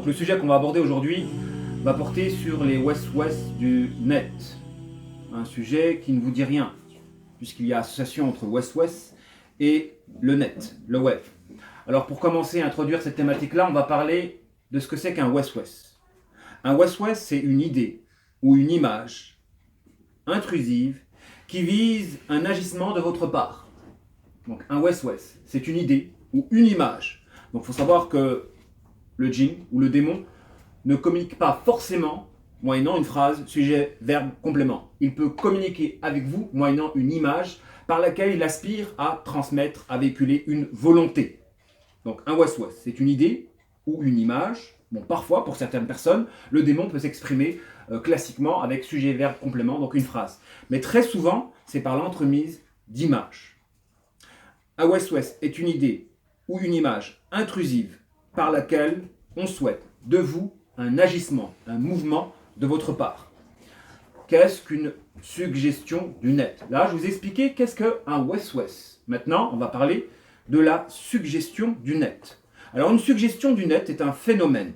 Donc le sujet qu'on va aborder aujourd'hui va porter sur les West-West du net. Un sujet qui ne vous dit rien, puisqu'il y a association entre West-West et le net, le web. Alors pour commencer à introduire cette thématique-là, on va parler de ce que c'est qu'un West-West. Un West-West, c'est une idée ou une image intrusive qui vise un agissement de votre part. Donc un West-West, c'est une idée ou une image. Donc il faut savoir que le djinn ou le démon ne communique pas forcément moyennant une phrase, sujet, verbe, complément. Il peut communiquer avec vous moyennant une image par laquelle il aspire à transmettre, à véhiculer une volonté. Donc un West-West, c'est une idée ou une image. Bon, parfois, pour certaines personnes, le démon peut s'exprimer classiquement avec sujet, verbe, complément, donc une phrase. Mais très souvent, c'est par l'entremise d'images. Un West-West est une idée ou une image intrusive par laquelle on souhaite de vous un agissement, un mouvement de votre part. Qu'est-ce qu'une suggestion du net? Là, je vous ai expliqué qu'est-ce qu'un West-West. Maintenant, on va parler de la suggestion du net. Alors, une suggestion du net est un phénomène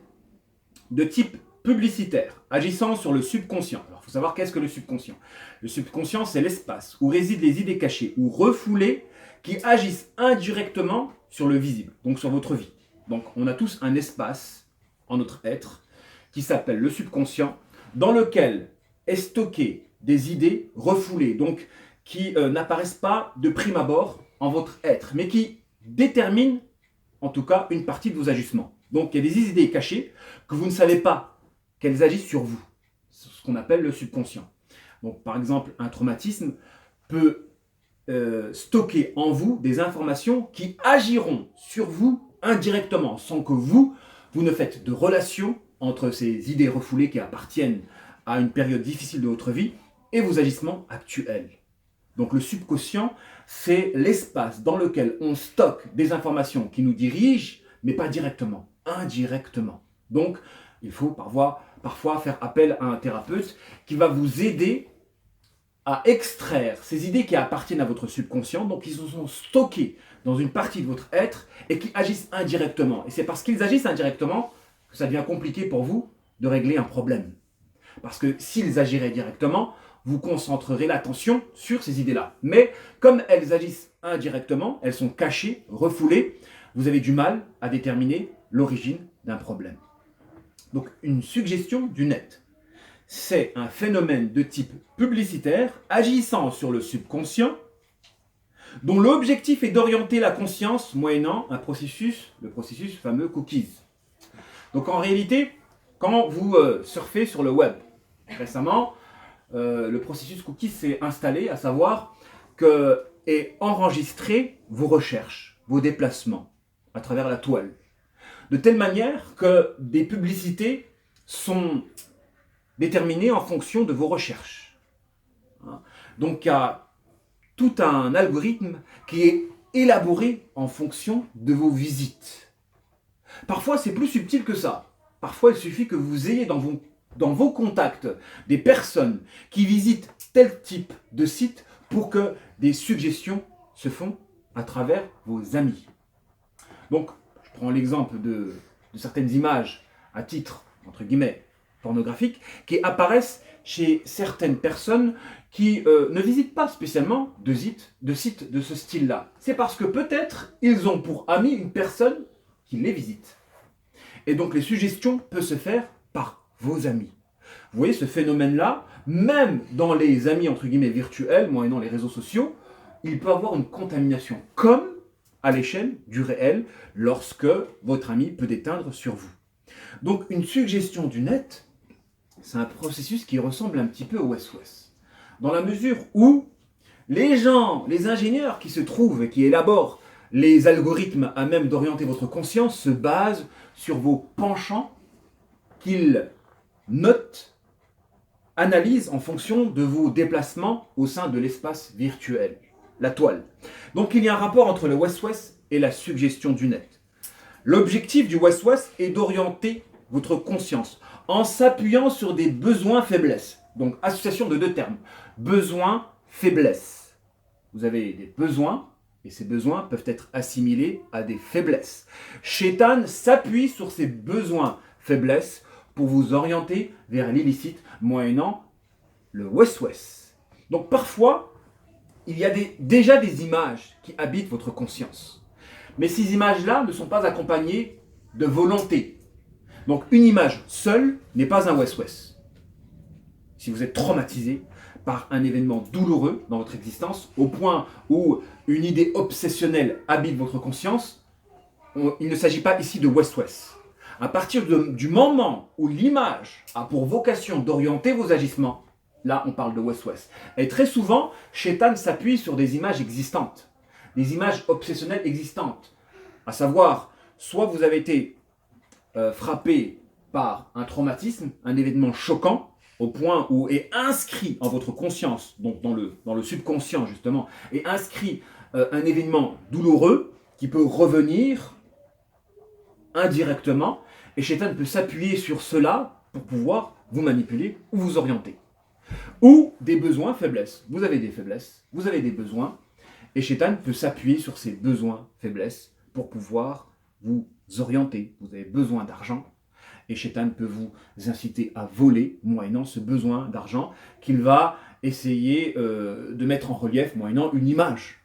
de type publicitaire, agissant sur le subconscient. Alors, il faut savoir qu'est-ce que le subconscient. Le subconscient, c'est l'espace où résident les idées cachées ou refoulées qui agissent indirectement sur le visible, donc sur votre vie. Donc, on a tous un espace en notre être qui s'appelle le subconscient, dans lequel est stocké des idées refoulées, donc qui n'apparaissent pas de prime abord en votre être, mais qui déterminent en tout cas une partie de vos agissements. Donc, il y a des idées cachées que vous ne savez pas qu'elles agissent sur vous. C'est ce qu'on appelle le subconscient. Donc, par exemple, un traumatisme peut stocker en vous des informations qui agiront sur vous indirectement, sans que vous ne faites de relation entre ces idées refoulées qui appartiennent à une période difficile de votre vie et vos agissements actuels. Donc le subconscient, c'est l'espace dans lequel on stocke des informations qui nous dirigent, mais pas directement, indirectement. Donc il faut parfois faire appel à un thérapeute qui va vous aider à extraire ces idées qui appartiennent à votre subconscient, donc qui se sont stockées dans une partie de votre être et qui agissent indirectement. Et c'est parce qu'ils agissent indirectement que ça devient compliqué pour vous de régler un problème. Parce que s'ils agiraient directement, vous concentrerez l'attention sur ces idées-là. Mais comme elles agissent indirectement, elles sont cachées, refoulées, vous avez du mal à déterminer l'origine d'un problème. Donc une suggestion du net. C'est un phénomène de type publicitaire agissant sur le subconscient dont l'objectif est d'orienter la conscience moyennant le processus fameux cookies. Donc en réalité, quand vous surfez sur le web, récemment, le processus cookies s'est installé, à savoir et enregistré vos recherches, vos déplacements à travers la toile. De telle manière que des publicités sont déterminées en fonction de vos recherches. Donc il y a tout un algorithme qui est élaboré en fonction de vos visites. Parfois, c'est plus subtil que ça. Parfois, il suffit que vous ayez dans vos contacts des personnes qui visitent tel type de site pour que des suggestions se font à travers vos amis. Donc, je prends l'exemple de certaines images à titre, entre guillemets, pornographiques, qui apparaissent chez certaines personnes qui ne visitent pas spécialement de sites de ce style-là. C'est parce que peut-être ils ont pour ami une personne qui les visite. Et donc les suggestions peuvent se faire par vos amis. Vous voyez ce phénomène-là, même dans les amis entre guillemets virtuels, moyennant les réseaux sociaux, il peut avoir une contamination, comme à l'échelle du réel, lorsque votre ami peut déteindre sur vous. Donc une suggestion du net, c'est un processus qui ressemble un petit peu au West-West. Dans la mesure où les gens, les ingénieurs qui se trouvent et qui élaborent les algorithmes à même d'orienter votre conscience se basent sur vos penchants qu'ils notent, analysent en fonction de vos déplacements au sein de l'espace virtuel, la toile. Donc il y a un rapport entre le West-West et la suggestion du net. L'objectif du West-West est d'orienter votre conscience en s'appuyant sur des besoins-faiblesses. Donc association de deux termes, besoin-faiblesse. Vous avez des besoins et ces besoins peuvent être assimilés à des faiblesses. Shaitan s'appuie sur ces besoins faiblesse pour vous orienter vers l'illicite, moyennant le west-west. Donc parfois, il y a déjà des images qui habitent votre conscience. Mais ces images-là ne sont pas accompagnées de volonté. Donc une image seule n'est pas un west-west. Si vous êtes traumatisé par un événement douloureux dans votre existence, au point où une idée obsessionnelle habite votre conscience, il ne s'agit pas ici de west-west. À partir du moment où l'image a pour vocation d'orienter vos agissements, là on parle de west-west. Et très souvent, Shaitan s'appuie sur des images existantes, des images obsessionnelles existantes. À savoir, soit vous avez été frappé par un traumatisme, un événement choquant, au point où est inscrit en votre conscience, donc dans le subconscient justement, est inscrit un événement douloureux qui peut revenir indirectement, et Shaitan peut s'appuyer sur cela pour pouvoir vous manipuler ou vous orienter. Ou des besoins, faiblesses. Vous avez des faiblesses, vous avez des besoins, et Shaitan peut s'appuyer sur ces besoins, faiblesses, pour pouvoir vous orienter. Vous avez besoin d'argent, et Shaitan peut vous inciter à voler, moyennant ce besoin d'argent, qu'il va essayer de mettre en relief, moyennant une image,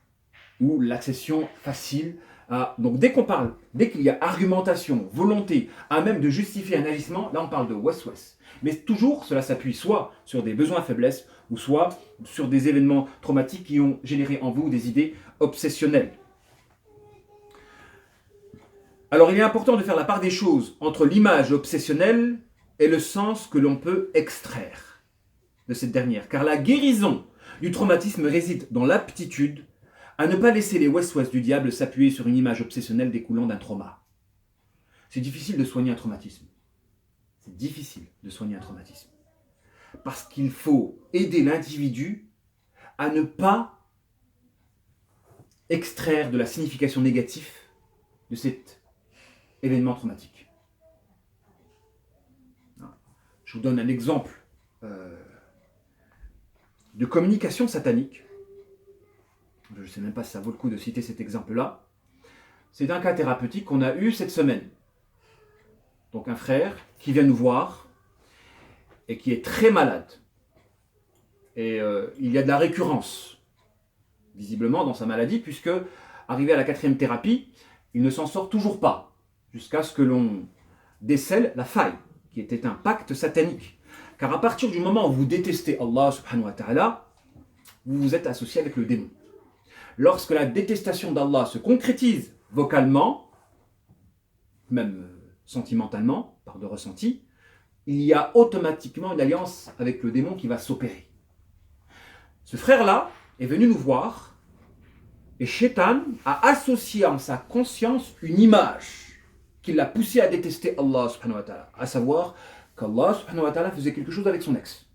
ou l'accession facile. Donc dès qu'il y a argumentation, volonté, à même de justifier un agissement, là on parle de west-west. Mais toujours, cela s'appuie soit sur des besoins faiblesses, ou soit sur des événements traumatiques qui ont généré en vous des idées obsessionnelles. Alors il est important de faire la part des choses entre l'image obsessionnelle et le sens que l'on peut extraire de cette dernière. Car la guérison du traumatisme réside dans l'aptitude à ne pas laisser les west-west du diable s'appuyer sur une image obsessionnelle découlant d'un trauma. C'est difficile de soigner un traumatisme. C'est difficile de soigner un traumatisme. Parce qu'il faut aider l'individu à ne pas extraire de la signification négative de cet événement traumatique. Je vous donne un exemple de communication satanique. Je ne sais même pas si ça vaut le coup de citer cet exemple-là. C'est un cas thérapeutique qu'on a eu cette semaine. Donc un frère qui vient nous voir et qui est très malade. Et il y a de la récurrence, visiblement, dans sa maladie, puisque, arrivé à la 4e thérapie, il ne s'en sort toujours pas, jusqu'à ce que l'on décèle la faille, qui était un pacte satanique. Car à partir du moment où vous détestez Allah subhanahu wa ta'ala, vous vous êtes associé avec le démon. Lorsque la détestation d'Allah se concrétise vocalement, même sentimentalement, par de ressenti, il y a automatiquement une alliance avec le démon qui va s'opérer. Ce frère-là est venu nous voir et Shaitan a associé en sa conscience une image qui l'a poussé à détester Allah subhanahu wa ta'ala, à savoir qu'Allah subhanahu wa ta'ala faisait quelque chose avec son ex.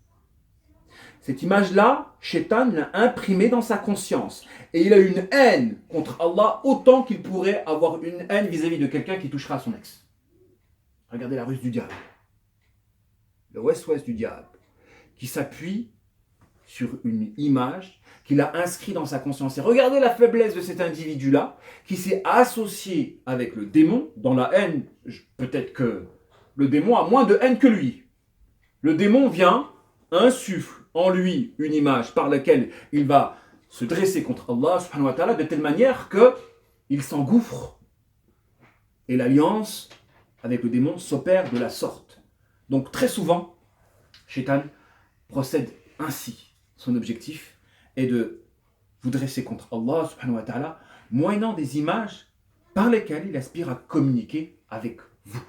Cette image-là, Shaitan l'a imprimée dans sa conscience. Et il a une haine contre Allah autant qu'il pourrait avoir une haine vis-à-vis de quelqu'un qui touchera à son ex. Regardez la ruse du diable. Le west-west du diable, qui s'appuie sur une image qu'il a inscrite dans sa conscience. Et regardez la faiblesse de cet individu-là, qui s'est associé avec le démon dans la haine. Peut-être que le démon a moins de haine que lui. Le démon vient, insuffle en lui une image par laquelle il va se dresser contre Allah subhanahu wa ta'ala de telle manière qu'il s'engouffre et l'alliance avec le démon s'opère de la sorte. Donc très souvent, Shaitan procède ainsi. Son objectif est de vous dresser contre Allah subhanahu wa ta'ala, moyennant des images par lesquelles il aspire à communiquer avec vous.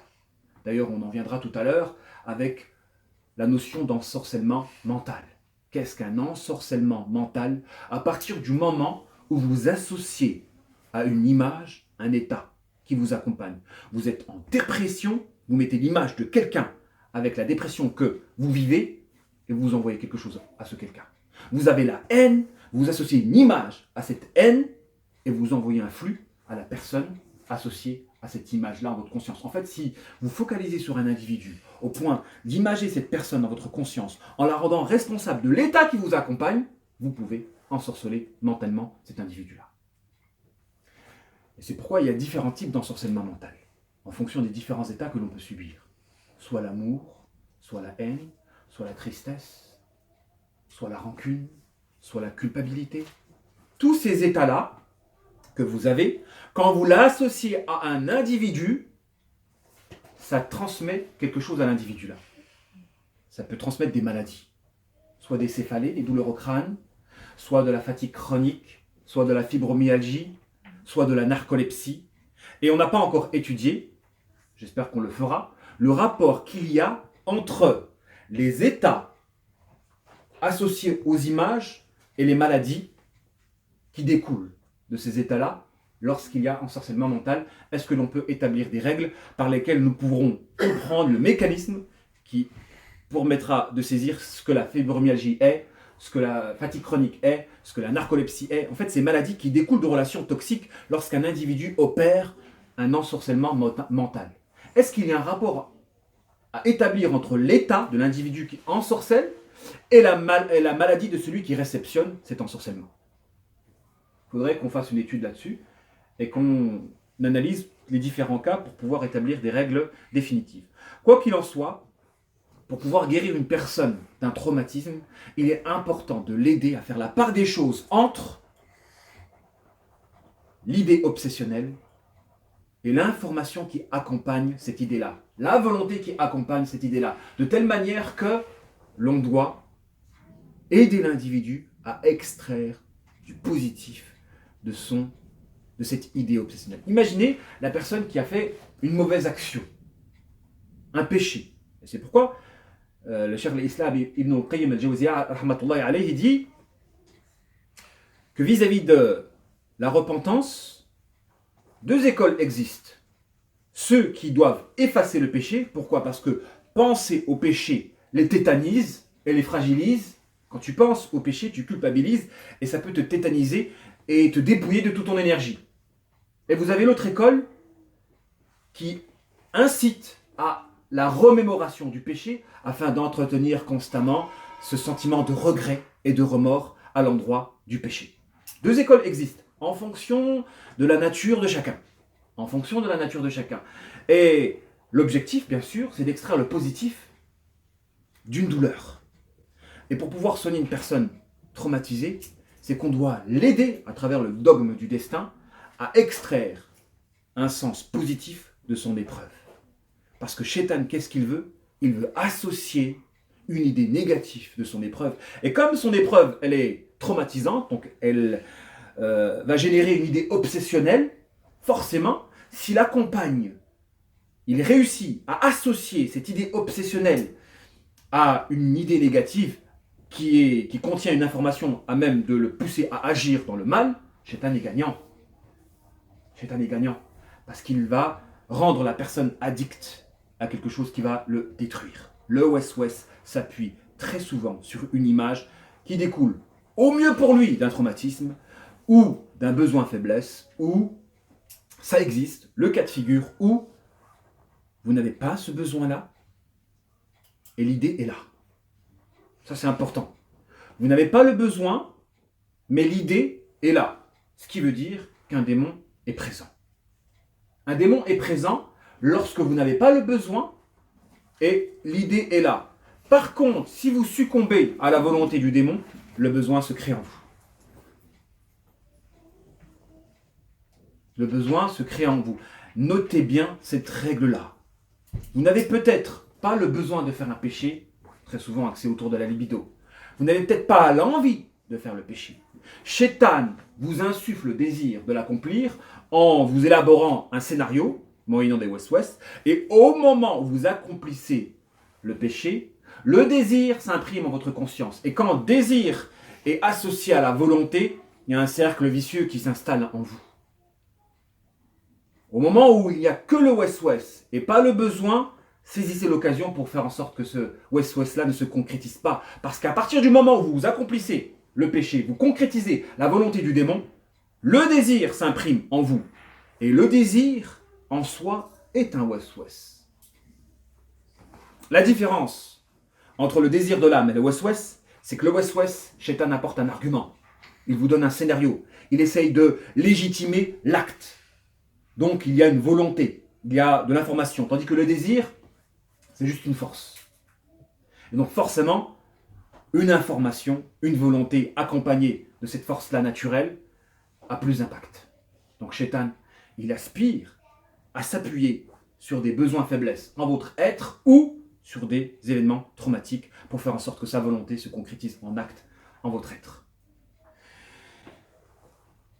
D'ailleurs, on en viendra tout à l'heure avec la notion d'ensorcellement mental. Qu'est-ce qu'un ensorcellement mental? À partir du moment où vous associez à une image, un état qui vous accompagne. Vous êtes en dépression, vous mettez l'image de quelqu'un avec la dépression que vous vivez et vous envoyez quelque chose à ce quelqu'un. Vous avez la haine, vous associez une image à cette haine et vous envoyez un flux à la personne associée à cette image-là en votre conscience. En fait, si vous focalisez sur un individu au point d'imager cette personne dans votre conscience en la rendant responsable de l'état qui vous accompagne, vous pouvez ensorceler mentalement cet individu-là. Et c'est pourquoi il y a différents types d'ensorcellement mental, en fonction des différents états que l'on peut subir. soit l'amour, soit la haine, soit la tristesse, soit la rancune, soit la culpabilité. Tous ces états-là que vous avez, quand vous l'associez à un individu, ça transmet quelque chose à l'individu là. Ça peut transmettre des maladies, soit des céphalées, des douleurs au crâne, soit de la fatigue chronique, soit de la fibromyalgie, soit de la narcolepsie. Et on n'a pas encore étudié, j'espère qu'on le fera, le rapport qu'il y a entre les états associés aux images et les maladies qui découlent de ces états-là lorsqu'il y a ensorcellement mental. Est-ce que l'on peut établir des règles par lesquelles nous pourrons comprendre le mécanisme qui permettra de saisir ce que la fibromyalgie est, ce que la fatigue chronique est, ce que la narcolepsie est. En fait, ces maladies qui découlent de relations toxiques lorsqu'un individu opère un ensorcellement mental. Est-ce qu'il y a un rapport à établir entre l'état de l'individu qui ensorcelle et la maladie de celui qui réceptionne cet ensorcellement? Il faudrait qu'on fasse une étude là-dessus et qu'on analyse les différents cas pour pouvoir établir des règles définitives. Quoi qu'il en soit, pour pouvoir guérir une personne d'un traumatisme, il est important de l'aider à faire la part des choses entre l'idée obsessionnelle et l'information qui accompagne cette idée-là, la volonté qui accompagne cette idée-là, de telle manière que l'on doit aider l'individu à extraire du positif de cette idée obsessionnelle. Imaginez la personne qui a fait une mauvaise action, un péché. Et c'est pourquoi le cheikh l'Islam Ibn al-Qayyim al-Jawziyya rahmatullahi alayhi dit que vis-à-vis de la repentance, deux écoles existent. Ceux qui doivent effacer le péché. Pourquoi? Parce que penser au péché les tétanise et les fragilise. Quand tu penses au péché, tu culpabilises et ça peut te tétaniser et te dépouiller de toute ton énergie. Et vous avez l'autre école qui incite à la remémoration du péché afin d'entretenir constamment ce sentiment de regret et de remords à l'endroit du péché. Deux écoles existent en fonction de la nature de chacun. En fonction de la nature de chacun. Et l'objectif, bien sûr, c'est d'extraire le positif d'une douleur. Et pour pouvoir soigner une personne traumatisée, c'est qu'on doit l'aider, à travers le dogme du destin, à extraire un sens positif de son épreuve. Parce que Shaitan, qu'est-ce qu'il veut? Il veut associer une idée négative de son épreuve. Et comme son épreuve, elle est traumatisante, donc elle va générer une idée obsessionnelle, forcément, s'il accompagne, il réussit à associer cette idée obsessionnelle à une idée négative qui contient une information à même de le pousser à agir dans le mal, Shaitan est gagnant. Shaitan est gagnant. Parce qu'il va rendre la personne addicte à quelque chose qui va le détruire. Le West-West s'appuie très souvent sur une image qui découle au mieux pour lui d'un traumatisme ou d'un besoin faiblesse, ou ça existe, le cas de figure où vous n'avez pas ce besoin-là et l'idée est là. Ça, c'est important. Vous n'avez pas le besoin, mais l'idée est là. Ce qui veut dire qu'un démon est présent. Un démon est présent lorsque vous n'avez pas le besoin et l'idée est là. Par contre, si vous succombez à la volonté du démon, le besoin se crée en vous. Le besoin se crée en vous. Notez bien cette règle-là. Vous n'avez peut-être pas le besoin de faire un péché, très souvent axé autour de la libido. Vous n'avez peut-être pas l'envie de faire le péché. Shaitan vous insuffle le désir de l'accomplir en vous élaborant un scénario, moyennant des West-West, et au moment où vous accomplissez le péché, le désir s'imprime en votre conscience. Et quand le désir est associé à la volonté, il y a un cercle vicieux qui s'installe en vous. Au moment où il n'y a que le West-West et pas le besoin, saisissez l'occasion pour faire en sorte que ce West-West-là ne se concrétise pas. Parce qu'à partir du moment où vous accomplissez le péché, vous concrétisez la volonté du démon, le désir s'imprime en vous. Et le désir, en soi, est un West-West. La différence entre le désir de l'âme et le West-West, c'est que le West-West, Shaitan apporte un argument. Il vous donne un scénario. Il essaye de légitimer l'acte. Donc il y a une volonté, il y a de l'information. Tandis que le désir, c'est juste une force. Et donc forcément, une information, une volonté accompagnée de cette force-là naturelle a plus d'impact. Donc Shaitan, il aspire à s'appuyer sur des besoins faiblesses en votre être ou sur des événements traumatiques pour faire en sorte que sa volonté se concrétise en acte en votre être.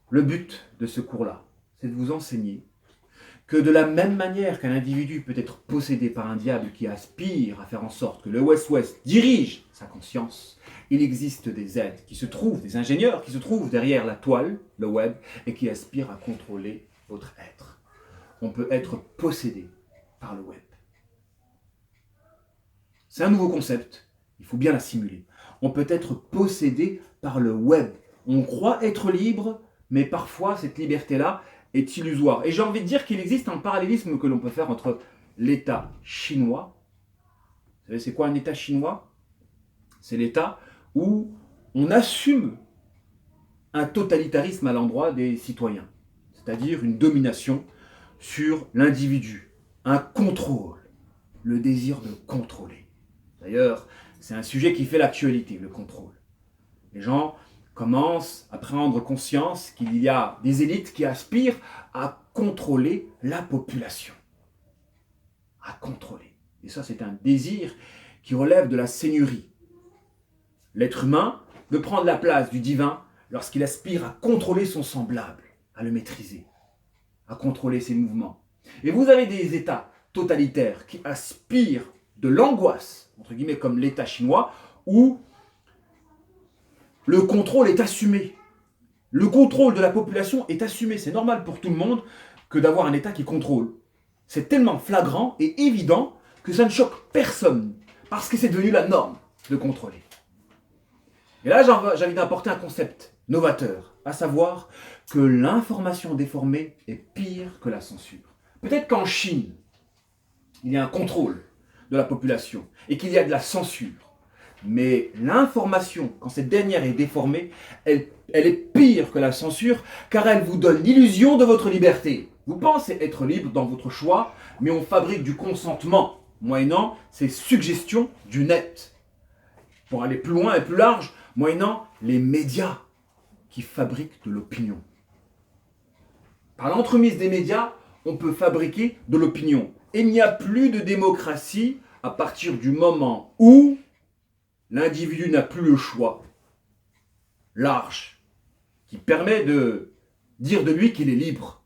Le but de ce cours-là, c'est de vous enseigner que de la même manière qu'un individu peut être possédé par un diable qui aspire à faire en sorte que le West-West dirige sa conscience, il existe des êtres qui se trouvent, des ingénieurs qui se trouvent derrière la toile, le web, et qui aspirent à contrôler votre être. On peut être possédé par le web. C'est un nouveau concept, il faut bien l'assimiler. On peut être possédé par le web. On croit être libre, mais parfois cette liberté-là est illusoire. Et j'ai envie de dire qu'il existe un parallélisme que l'on peut faire entre l'État chinois. Vous savez, c'est quoi un État chinois? C'est l'État où on assume un totalitarisme à l'endroit des citoyens, c'est-à-dire une domination sur l'individu, un contrôle, le désir de contrôler. D'ailleurs, c'est un sujet qui fait l'actualité, le contrôle. Les gens commencent à prendre conscience qu'il y a des élites qui aspirent à contrôler la population. À contrôler. Et ça, c'est un désir qui relève de la seigneurie. L'être humain veut prendre la place du divin lorsqu'il aspire à contrôler son semblable, à le maîtriser, à contrôler ses mouvements. Et vous avez des États totalitaires qui aspirent de l'angoisse, entre guillemets comme l'État chinois, où le contrôle est assumé. Le contrôle de la population est assumé. C'est normal pour tout le monde que d'avoir un État qui contrôle. C'est tellement flagrant et évident que ça ne choque personne, parce que c'est devenu la norme de contrôler. Et là, j'ai envie d'apporter un concept novateur, à savoir que l'information déformée est pire que la censure. Peut-être qu'en Chine, il y a un contrôle de la population et qu'il y a de la censure. Mais l'information, quand cette dernière est déformée, elle est pire que la censure, car elle vous donne l'illusion de votre liberté. Vous pensez être libre dans votre choix, mais on fabrique du consentement, moyennant ces suggestions du net. Pour aller plus loin et plus large, moyennant les médias qui fabriquent de l'opinion. Par l'entremise des médias, on peut fabriquer de l'opinion. Et il n'y a plus de démocratie à partir du moment où l'individu n'a plus le choix large qui permet de dire de lui qu'il est libre.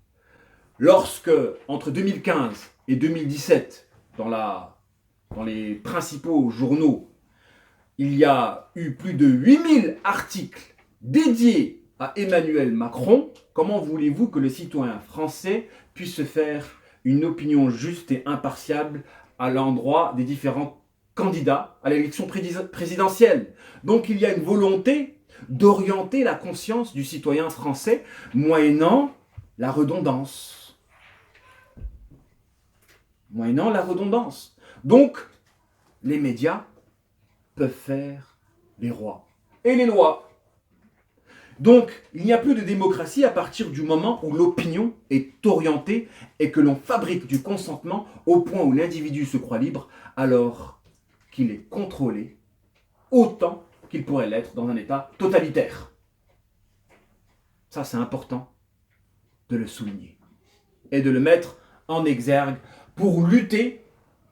Lorsque, entre 2015 et 2017, dans les principaux journaux, il y a eu plus de 8000 articles dédiés à Emmanuel Macron, comment voulez-vous que le citoyen français puisse se faire une opinion juste et impartiale à l'endroit des différents candidats à l'élection présidentielle? Donc il y a une volonté d'orienter la conscience du citoyen français moyennant la redondance. Moyennant la redondance. Donc, les médias peuvent faire les rois et les lois. Donc, il n'y a plus de démocratie à partir du moment où l'opinion est orientée et que l'on fabrique du consentement au point où l'individu se croit libre alors qu'il est contrôlé autant qu'il pourrait l'être dans un État totalitaire. Ça, c'est important de le souligner et de le mettre en exergue pour lutter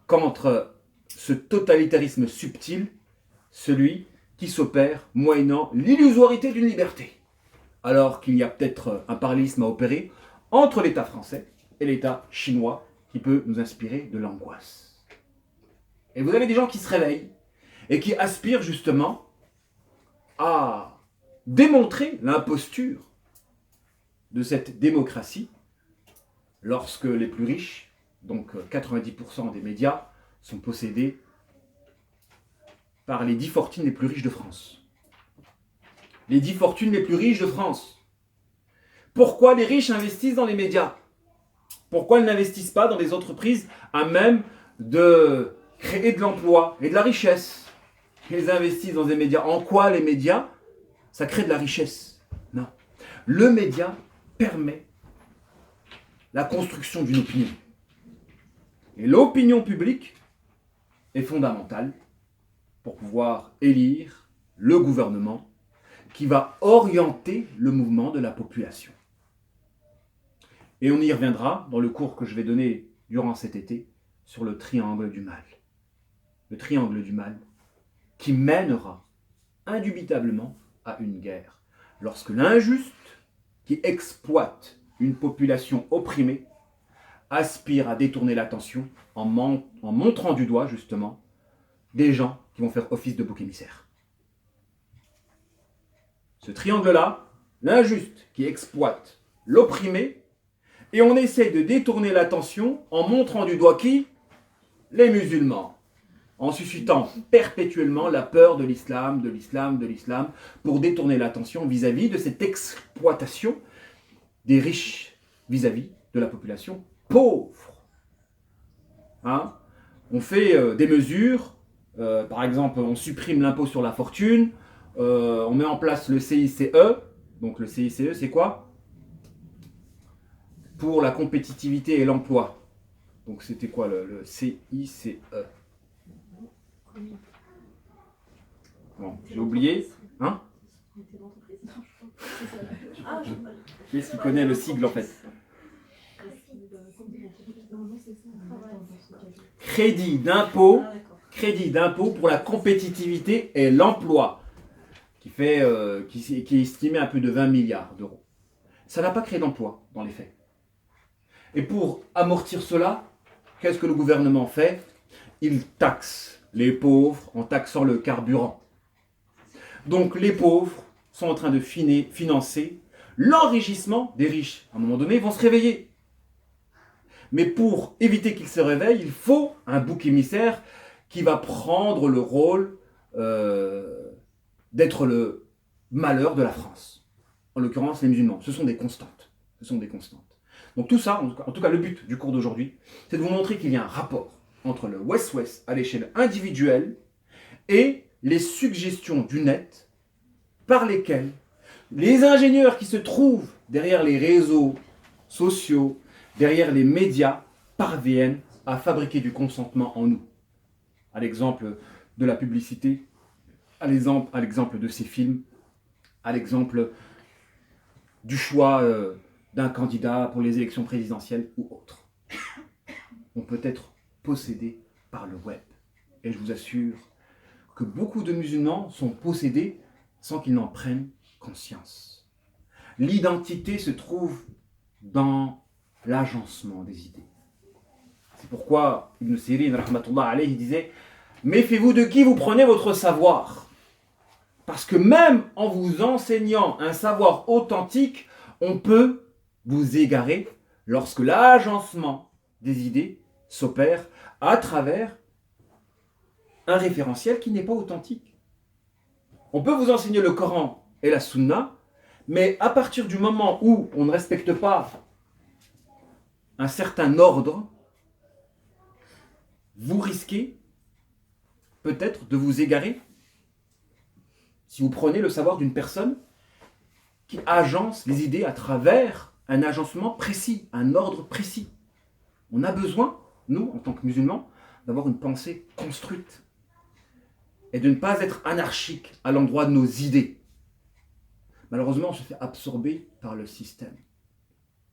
contre ce totalitarisme subtil, celui qui s'opère moyennant l'illusoirité d'une liberté. Alors qu'il y a peut-être un parallélisme à opérer entre l'État français et l'État chinois qui peut nous inspirer de l'angoisse. Et vous avez des gens qui se réveillent et qui aspirent justement à démontrer l'imposture de cette démocratie lorsque les plus riches, donc 90% des médias, sont possédés par les 10 fortunes les plus riches de France. Les 10 fortunes les plus riches de France. Pourquoi les riches investissent dans les médias? Pourquoi ils n'investissent pas dans des entreprises à même de créer de l'emploi et de la richesse? Ils investissent dans des médias. En quoi les médias, ça crée de la richesse? Non. Le média permet la construction d'une opinion. Et l'opinion publique est fondamentale pour pouvoir élire le gouvernement qui va orienter le mouvement de la population. Et on y reviendra dans le cours que je vais donner durant cet été sur le triangle du mal. Le triangle du mal qui mènera indubitablement à une guerre. Lorsque l'injuste qui exploite une population opprimée aspire à détourner l'attention en montrant du doigt justement des gens qui vont faire office de bouc émissaire. Ce triangle-là, l'injuste qui exploite l'opprimé, et on essaie de détourner l'attention en montrant du doigt qui? Les musulmans. En suscitant perpétuellement la peur de l'islam, pour détourner l'attention vis-à-vis de cette exploitation des riches vis-à-vis de la population pauvre. Hein? On fait des mesures, par exemple, on supprime l'impôt sur la fortune, on met en place le CICE. Donc le CICE, c'est quoi? Pour la compétitivité et l'emploi. Donc c'était quoi le CICE? Bon, j'ai oublié. Hein? Qui est-ce qui connaît le sigle en fait? Crédit d'impôt pour la compétitivité et l'emploi, qui est estimé à plus de 20 milliards d'euros. Ça n'a pas créé d'emploi dans les faits. Et pour amortir cela, qu'est-ce que le gouvernement fait? Il taxe les pauvres en taxant le carburant. Donc les pauvres sont en train de financer l'enrichissement des riches. À un moment donné, ils vont se réveiller. Mais pour éviter qu'ils se réveillent, il faut un bouc émissaire qui va prendre le rôle d'être le malheur de la France. En l'occurrence, les musulmans. Ce sont des constantes. Donc tout ça, en tout cas le but du cours d'aujourd'hui, c'est de vous montrer qu'il y a un rapport entre le West-West à l'échelle individuelle et les suggestions du net par lesquelles les ingénieurs qui se trouvent derrière les réseaux sociaux, derrière les médias, parviennent à fabriquer du consentement en nous. À l'exemple de la publicité, à l'exemple de ces films, à l'exemple du choix d'un candidat pour les élections présidentielles ou autres. On peut être possédé par le web. Et je vous assure que beaucoup de musulmans sont possédés sans qu'ils n'en prennent conscience. L'identité se trouve dans l'agencement des idées. C'est pourquoi Ibn Sirin, rahmatullah alayhi, disait « Méfiez-vous de qui vous prenez votre savoir. Parce que même en vous enseignant un savoir authentique, on peut vous égarer lorsque l'agencement des idées s'opère à travers un référentiel qui n'est pas authentique. On peut vous enseigner le Coran et la Sunna, mais à partir du moment où on ne respecte pas un certain ordre, vous risquez peut-être de vous égarer si vous prenez le savoir d'une personne qui agence les idées à travers un agencement précis, un ordre précis. On a besoin, nous, en tant que musulmans, d'avoir une pensée construite et de ne pas être anarchique à l'endroit de nos idées. Malheureusement, on se fait absorber par le système.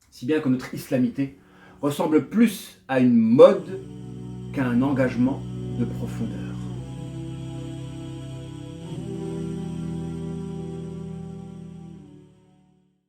Si bien que notre islamité ressemble plus à une mode qu'à un engagement de profondeur.